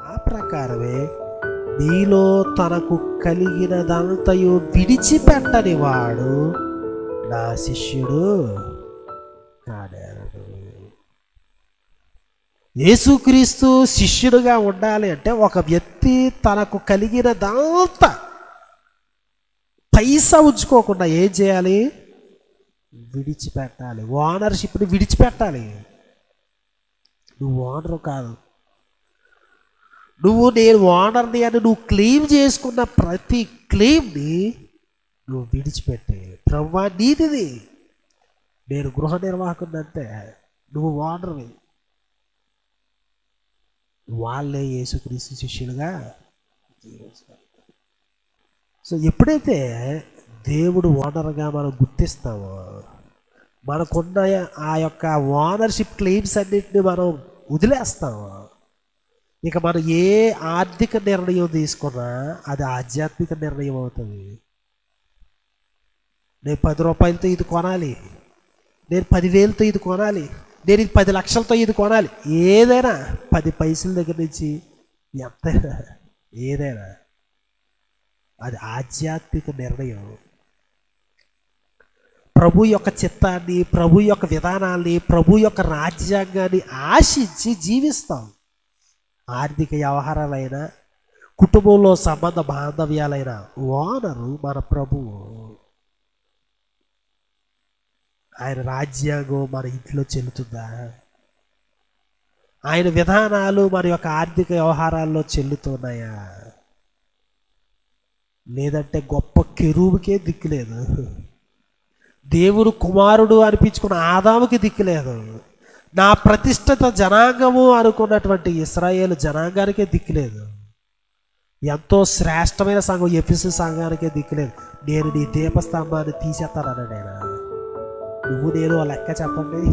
ఆ ప్రకారమే నీలో తనకు కలిగినదంతయు విడిచిపెట్టని వాడు నా శిష్యుడు కానేరడు. యేసుక్రీస్తు శిష్యుడుగా ఉండాలి అంటే ఒక వ్యక్తి తనకు కలిగినదంతా పైసా ఉంచుకోకుండా ఏం చేయాలి? విడిచిపెట్టాలి. ఓనర్షిప్ని విడిచిపెట్టాలి. నువ్వు ఓనరు కాదు, నువ్వు నేను ఓనర్ని అని నువ్వు క్లెయిమ్ చేసుకున్న ప్రతి క్లెయిమ్ని నువ్వు విడిచిపెట్టే. ప్రభువా నీదిది, నేను గృహ నిర్వాహకుడినంతే, నువ్వు ఓనర్వి. వాళ్ళే యేసుక్రీస్తు శిష్యులుగా జీవిస్తారు. సో ఎప్పుడైతే దేవుడు ఓనర్గా మనం గుర్తిస్తామో, మనకున్న ఆ యొక్క ఓనర్షిప్ క్లెయిమ్స్ అన్నింటినీ మనం వదిలేస్తాము, ఇక మనం ఏ ఆర్థిక నిర్ణయం తీసుకున్నా అది ఆధ్యాత్మిక నిర్ణయం అవుతుంది. నేను 10 రూపాయలతో ఇది కొనాలి, నేను 10,000తో ఇది కొనాలి, నేను ఇది 10 లక్షలతో ఇది కొనాలి, ఏదైనా 10 పైసల దగ్గర నుంచి ఎంతైనా ఏదైనా అది ఆధ్యాత్మిక నిర్ణయం. ప్రభు యొక్క చిత్తాన్ని, ప్రభు యొక్క విధానాన్ని, ప్రభు యొక్క రాజ్యాంగాన్ని ఆశించి జీవిస్తాం. ఆర్థిక వ్యవహారాలైనా, కుటుంబంలో సంబంధ బాంధవ్యాలైన ఓనరు మన ప్రభువు. ఆయన రాజ్యాంగం మన ఇంట్లో చెల్లుతుందా? ఆయన విధానాలు మన యొక్క ఆర్థిక వ్యవహారాల్లో చెల్లుతున్నాయా? లేదంటే గొప్ప కెరూబుకే దిక్కులేదు, దేవుడు కుమారుడు అనిపించుకున్న ఆదాముకి దిక్కులేదు, నా ప్రతిష్ఠిత జనాంగము అనుకున్నటువంటి ఇశ్రాయేలు జనాంగానికే దిక్కులేదు, ఎంతో శ్రేష్టమైన సంఘం ఎఫెసు సంఘానికే దిక్కులేదు. నేను నీ దీపస్తంభాన్ని తీసేస్తానన్నాడు ఆయన. నువ్వు నేను లెక్క చెప్పండి.